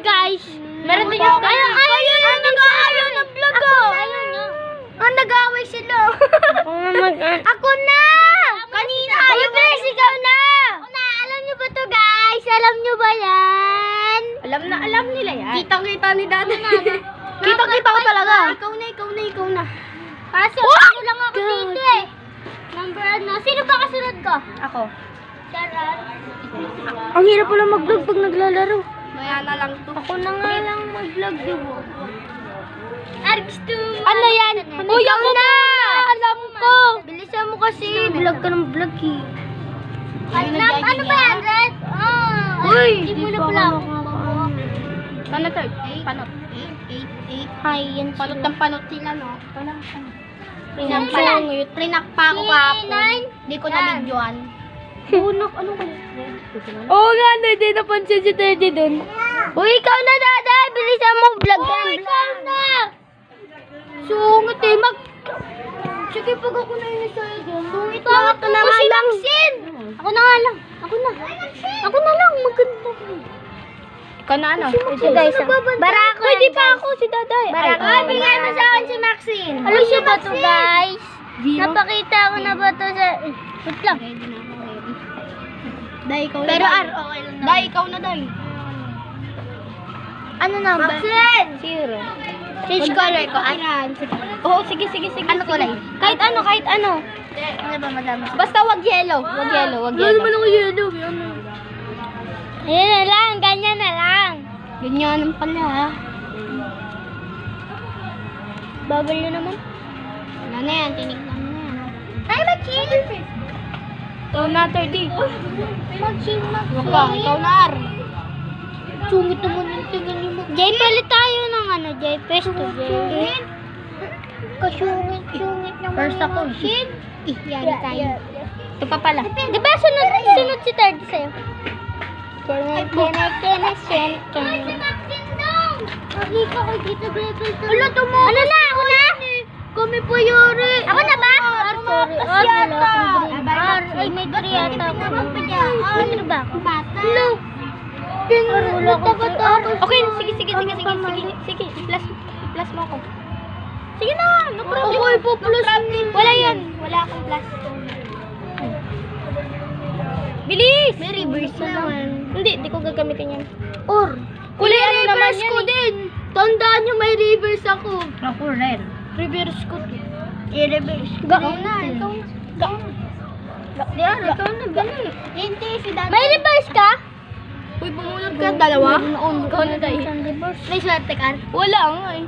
guys. Meron din yung ayaw yung nag-aayaw ng vlog ko. Ang nag-aaway sila. Ako na! Kanina! Ayun guys, ikaw na! Alam nyo ba to guys? Alam nyo ba yan? Alam nila yan. Kitang-kita ni Dada na. Kita ko talaga. Ikaw na. Kasi ako lang ako dito eh. Number ano? Sino ba kasunod ko? Ako. Sharon. Ang hirap pala mag-vlog pag naglalaro. Maya na lang to. Ako na nga lang mag-vlog, diba? Argsto. Ano yan? Uy, ako na! Alam ko! Bilisan mo kasi. Vlog ka ng vlog eh. Ano ba yan, Red? Uy! Hindi mo na pala ako. Panot, third. Panot. 8. Hi, yan Panot ng panot sila, no? Pinapangit. Prinak pa ako kahapon. Hindi ko na-videoan. Bunak, ano ka? Oo nga, hindi napansin si Teddy dun. Uy, ikaw na, Dada! Bilisan mo vlog ka. Ikaw na! Sungit eh, Sige, pag ako na yun sa'yo dyan. Sungit na ako na nga lang. Ako na nga lang. Ako na lang, maganda. Ikaw na ano? Ito guys, Barako Pwede yan, pa guys. ako si Daday. Barako. Ay, bigay mo sa akin si Maxine. Alam siya ba to, guys? Napakita ko na ba to sa... Wait lang. Day, ikaw na. Pero Day. okay lang na. Day, ikaw na, Day. Ano number? Maxine! Zero. Change color ko. Oo, sige. Ano kulay? Kahit ano. Ano ba, madami? Basta wag yellow. Wag yellow. ako yellow. Ayan na lang, ganyan na lang. Ganyan pala, ha? Bagal nyo naman. Wala na yan, tinignan mo na yan. Ay, Maxine! Ikaw na, 30. Maxine. Wag ka, ikaw na, Ar. Sungit naman yung tingin niyo. Jay, palit tayo ng ano, Jay. Pesto, Jay. Kasungit naman. First ako. Maxine. Yari tayo. Ito pa pala. Di ba sunod si Tardy sa'yo? Kena. Nakika ko dito, bebe. Ano na? Ako na? Kami po, Yuri. Ako na ba? Sorry. Ay, may 3 yata ako. Ano ba ako? Hello. Wala ko. Okay, sige. I-plus mo ako. Sige na, no problem. Okay, po-plus. Wala yan. Wala akong plus. Bilis! May reverse naman. Hindi ko gagamitin yan. Or, Kulay ano naman reverse yan ko eh. din. Tandaan nyo, may reverse ako. Ako rin. Reverse ko. I-reverse ko. Ikaw na. Diyan, ikaw na, gali. Hindi, si Dada. May reverse ka? Uy, bumunod ka. Dalawa? Ikaw na tayo. May swerte ka? Wala nga eh.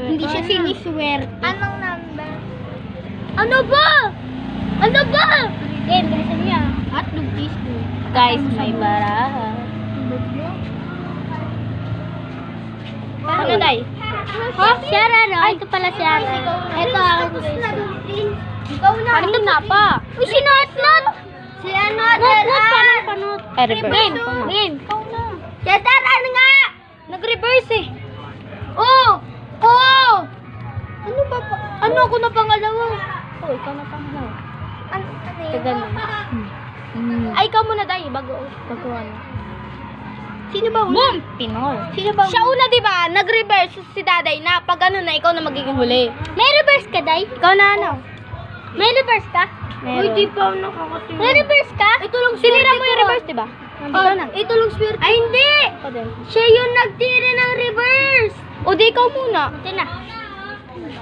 Hindi siya siniswerte. Anong number? Ano ba? Game, bilisan niya. At lugis ko. Guys, may baraha. Ano, Day? Ha? Sharon, Ay, ito pala si Sharon. Ito ako. Ikaw na. Kanina pa. Uy, si Not. Si ano? Panot. Ay, reverse. Game. Sharon, ano nga? Nag-reverse eh. Oh! Ano ba pa? Ano ako na pangalawa? Oh, ikaw na pangalawa. Ano Ito ganun. Ay, ikaw muna, Day. Bago ano. Sino ba una? Boom! Pinol. Sino ba Siya una, di ba? Nag-reverse si Daday na pag ano na, ikaw na magiging huli. May reverse ka, Day? Ikaw na ano? May reverse ka? Meron. di pa ako nakakatingin. May reverse ka? Ito lang Sinira mo yung reverse, di ba? Ikaw na. Ito lang swerte. Ay, hindi! Ikaw din. Siya yung nagtira ng reverse. O, di ikaw muna. Ito na.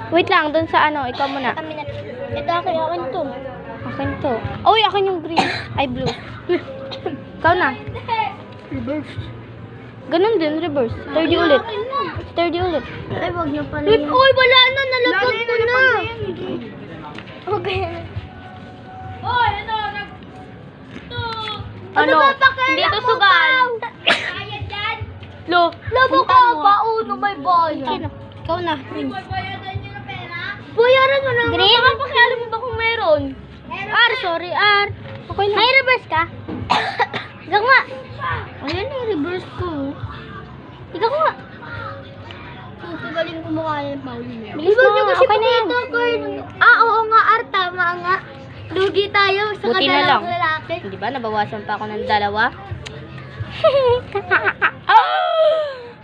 Wait lang, dun sa ano, ikaw muna. Kami na. Ito akin to. Akin to. Uy, akin yung green. Ay, blue. Ikaw na. Reverse. Ganun din, reverse. 30 ulit. 30 ulit. Ay, wag niyo pala yun. Uy, wala na. Nalaglag ko na. Okay. Hoy, ano? Ano? Hindi to sugal. Bayad yan. Lo, Labo ka ba? Uno may bayad. ikaw na. Bayaran mo na. Green? Baka pakialam mo ba kung meron? Sorry, Okay na. May reverse ka? Ikaw nga. Ayan yung reverse ko. Ikaw nga. Susugaling ko mukha yung Pauline. Bilis mo, okay na yan. Oo nga, tama nga. Lugi tayo sa Buti na lang. kadalang lalaki. Di ba, nabawasan pa ako ng 2?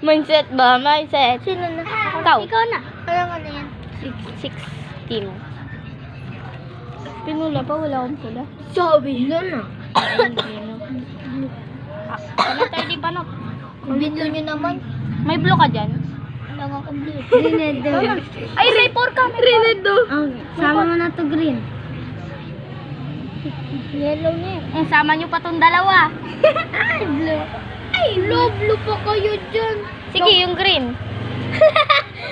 Mindset ba? Mindset. Sino na? Ikaw. Ikaw na. Alam ko na yan. 16. Pinula pa, wala akong pula. Sabi na na. Ano tayo di panot? Video nyo naman. May blue ka dyan? Wala nga akong blue. Green daw. Ay, may 4 ka. Green do. Sama mo na to green. Yellow na yan. Sama nyo pa tong dalawa. Ay, blue. Ay, blue pa kayo dyan. Sige, yung green.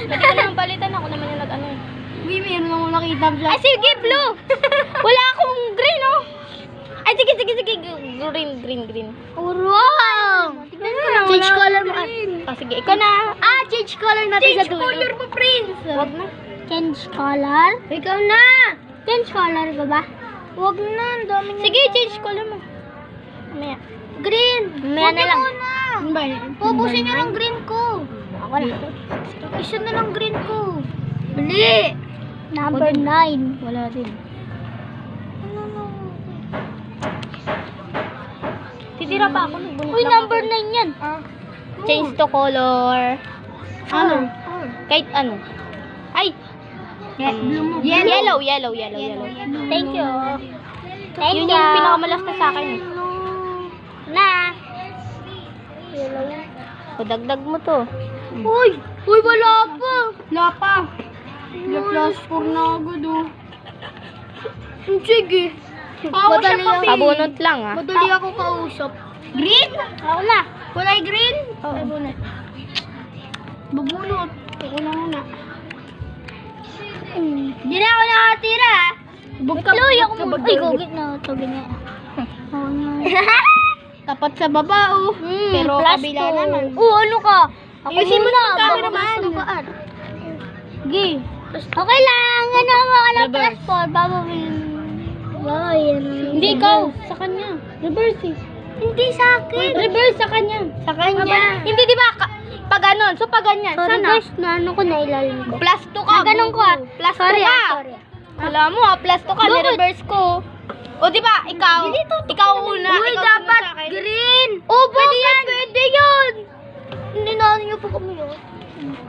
Pwede ka naman palitan. Ako naman yung nag-ano eh. Uy, meron akong nakita vlog. Ay, sige, blue. Wala akong green, oh. Ay, sige. Green. Wow! Change color mo. Oh, sige, ikaw na. Change color natin sa dulo. Change color mo, Prince. Wag na. Change color? Ikaw na. Change color ka ba? Wag na, ang daming... Sige, change color mo. Mamaya. Green. Mamaya na lang. Pupusin nyo ng green ko. Ako na. Isa na lang green ko. Bali. Number 9. Wala din. Titira pa ako. Uy, number 9 yan. Change to color. Ano? Kahit ano. Ay! Yellow. Yellow. Thank you. Yun yung pinakamalastas sa akin. Na. O, dagdag mo to. Uy, wala pa. Wala pa. Plus 4 na agad, oh. Sige. Madali ako. Pabunot lang, ah. Madali ako kausap. Green? Ako na. Kulay green? Oo. Babunot. Ako na muna. Hindi na ako nakatira, ha? Bugloy ako muna. Ay, gugit na. Tabi na. Oo na. Tapat sa baba, oh. Pero plus kabila 2. naman. Ano ka? Ako Ayusin mo muna. yung camera Bago man. masukaan. Sige. Okay lang. Ano mo ka ng plus 4? Hindi ikaw. Sa kanya. Reverse eh. Hindi sa akin. Reverse sa kanya. Sa kanya. Hindi, di ba? Pag ganon. So, pag ganyan. So, Sana? reverse na ano ko na ilalim ko. Plus 2 ka. Ganun ko, ah. Plus 2 Sorry, ka. sorry. Alam mo, plus 2 ka. Bakit? Reverse ko. O, di ba? Ikaw. Ikaw una. Uy, ikaw dapat sunod sa akin. green. Oh, pwede yan. Pwede yan. Hindi na niyo po kami yun.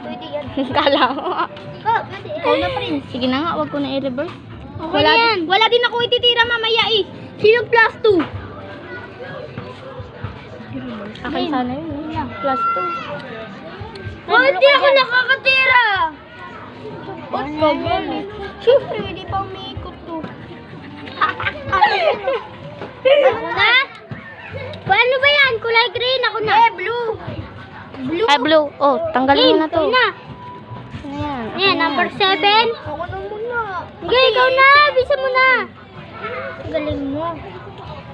Pwede yan. Kala mo. Pwede yan. Ikaw na, Prince. Sige na nga, wag ko na i-reverse. Okay yan. Wala din ako ititira mamaya eh. Sino plus 2? Akin sana yun. Plus 2. Hindi ako nakakatira. Ba't ka galit? Siyempre, hindi pa umiikot to. Ano na? Paano ba yan? Kulay green. Ako na. Blue. Blue. Ay, blue. Oh, tanggalin mo na to. Ikaw na. Ayan. Ayan, number 7. Ako na muna. Sige, ikaw na. Bisa mo na. Galing mo.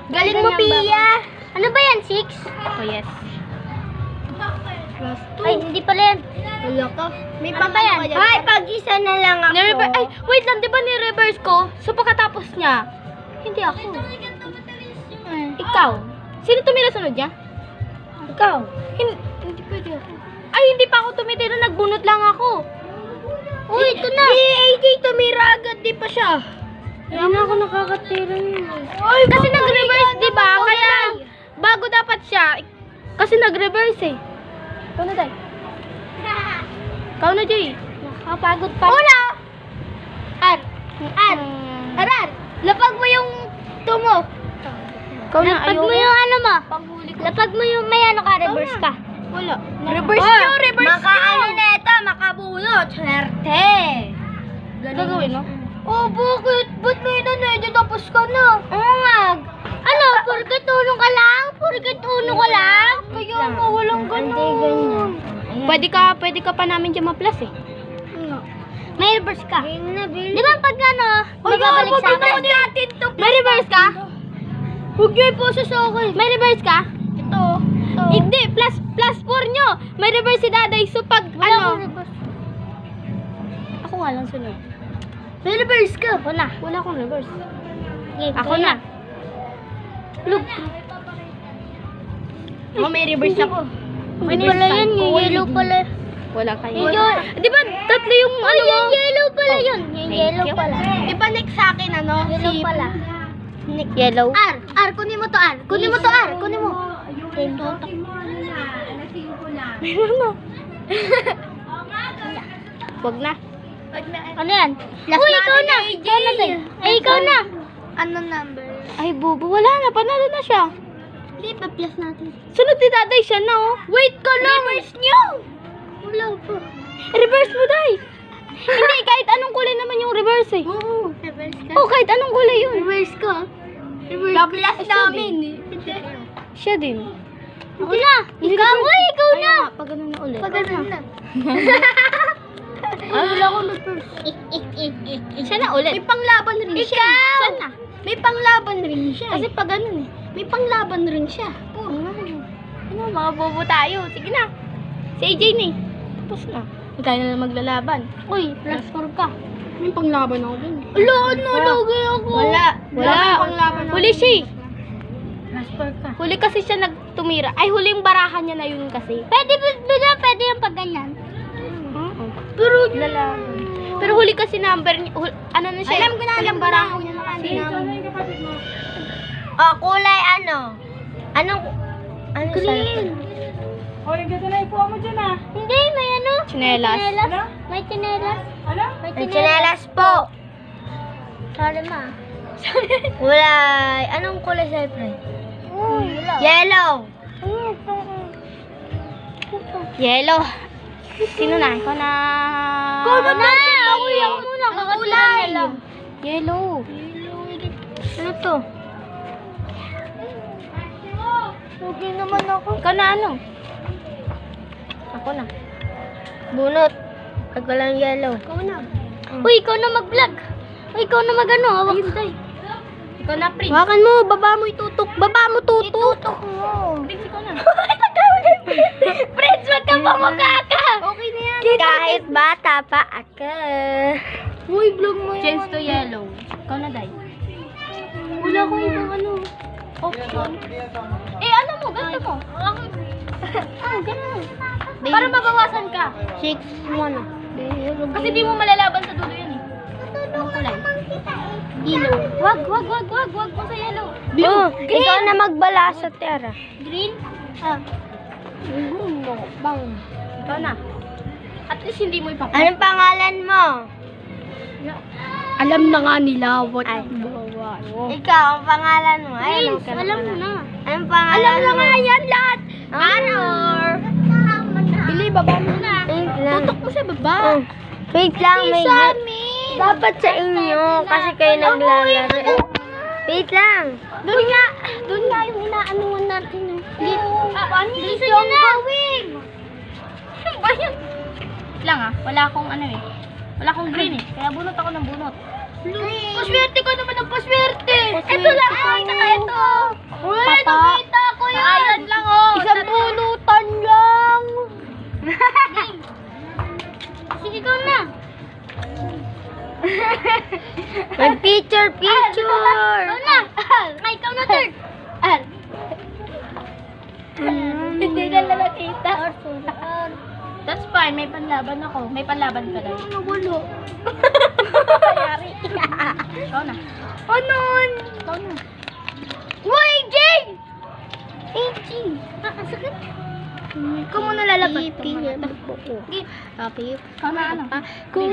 Galing mo, Pia. Ano ba yan? 6? Oh, yes. Plus 2. Ay, hindi pala yan. Wala ka. May ano ba yan? Ay, pag-isa na lang ako. Ay, wait lang. Di ba ni-reverse ko? So, pagkatapos niya, Hindi ako. ikaw. Sino tumira sunod niya? Ikaw. Hindi pwede ako. Ay, hindi pa ako tumitira. Nagbunot lang ako. Uy, ito na. Si AJ tumira agad. Di pa siya. Hindi na ako nakakatira yun. Ay, Kasi nag-reverse, di ba? Kaya, bago dapat siya. Kasi nag-reverse eh. Ikaw na, Day. Ikaw na, Joy. Nakapagod pa. Una! Arar! Lapag mo yung tumo. Ikaw na, Lapag ayaw mo yung ano mo. Lapag mo yung may ano ka, reverse ka. Wala. Reverse nyo, reverse nyo. Makaano na ito, makabunot. Swerte. Gagawin mo? Oh, bakit? Ba't mo yun na tapos ka na? Oo nga. Ano, porket uno ka lang? Porket uno ka lang? Kaya mo, walang ganun. Pwede ka pa namin dyan ma-plus eh. May reverse ka. Di ba pag ano, magbabalik sa akin? May reverse ka? Huwag niyo iposa sa akin. May reverse ka? Ito. Hindi, plus 4 nyo. May reverse si Daday. So pag ano, reverse. ako nga lang sunod. May reverse ka. Ako na. Wala akong reverse. Okay, Ako na. Look. May reverse ako. Hindi pala yan, yung yellow pala. Wala kayo. Yung- Di ba tatlo yung Ay, ano mo? yung yellow pala yun. Yung Thank yellow you. pala. Di ba next sa akin ano? Yellow pala. Yellow. Kunin mo to, kunin mo to, kunin mo. Meron na. Wag na. Ano yan? Uy, ikaw na. Ikaw na, Day. Ay, ikaw na. Ano number? Ay, bobo. Wala na. Panalo na siya. Hindi, pa-plus natin. Sunod ni Daday siya na, oh. Wait ka lang. Reverse nyo! Wala po. Reverse mo, Day. Hindi, kahit anong kulay naman yung reverse eh. Oo. Reverse ka. Oh, kahit anong kulay yun. Reverse ka. Reverse. Pa-plus namin eh. Siya din. Ako na. Ikaw. Uy, ikaw na. Pag ganun na ulit. Pag ganun na. Ay, wala akong reverse. Siya na ulit. May panglaban rin siya. Ikaw! Siya na. May panglaban rin siya. Kasi pag ganun eh. May panglaban rin siya. Ano, mga bobo tayo. Sige na. Si AJ na eh. Tapos na. Hindi tayo na maglalaban. Uy, plus 4 ka. May panglaban ako dun. Wala, nalagay ako. Wala. panglaban ako. Huli siya eh. Plus 4 ka. Huli kasi siya nagtumira. Ay, huli yung barahan niya na yun kasi. Pwede yung pag ganyan. Pero, pero huli kasi number niya. Ano na siya? Alam ko na, huling barahan niya na kasi. Oh, kulay ano? Anong, ano Green. O, yung ganda na ikuha mo dyan ah. Hindi, may ano? Tsinelas. Ano? May tsinelas. Ano? May tsinelas po. Sorry ma. Kulay. Anong kulay sa'yo, pre? Yellow. Yellow. Sino na? Ikaw na. Ikaw na! Ako muna. Kulay. Yellow. Ano to? Okay naman ako. Ikaw na ano? Ako na. Bunot. Pag walang yellow. Ikaw na. Uy, ikaw na mag-vlog. Uy, ikaw na mag-ano. Hawak mo tayo. Ikaw na, Prince. Hawakan mo. Baba mo itutok. Baba mo tutok. Itutok mo. Prince, ikaw na. Prince, wag ka pa makaka. Okay na yan. Kahit bata pa ako. Uy, vlog mo yan. Change to yellow. Ikaw na, Day. Wala ko ibang ano. Option. Eh, ano mo? Ganto mo. Ganun. Para mabawasan ka. 6-1. Kasi di mo malalaban sa dulo yun eh. Anong kulay? Yellow. Wag mo sa yellow. Blue. Ikaw na magbala sa tera. Green? Bang. Ikaw na. At least hindi mo ipapag. Anong pangalan mo? Alam na nga nila what Ay. Ikaw, ang pangalan mo. Ay, Prince, alam mo na. Anong pangalan Alam na mo? nga yan lahat. Manor. Bili, baba mo na. Wait lang. Tutok mo sa baba. Wait lang, may Sa amin. dapat sa inyo kasi kayo naglalaro. Wait lang. Doon nga yung inaanuhan natin. Paano Gusto nyo na. Ano ba yan? Lang wala akong ano eh. Wala akong green eh. Kaya bunot ako ng bunot. Paswerte ka naman ng paswerte. Ito lang. Ay, saka ito. Uy, nakita ko yan. Ayan lang oh. Isang bunutan lang. Sige, ikaw na. Mag-picture. Ikaw na. Ay, ikaw na third. Hindi ka na nakita. That's fine. May panlaban ako. May panlaban ka lang. Nagulo. Yari. Ikaw na. Anon? Ikaw na. Uy, Jay! Ang sakit. Ikaw muna lalabas. Happy. Ikaw na ano. Kung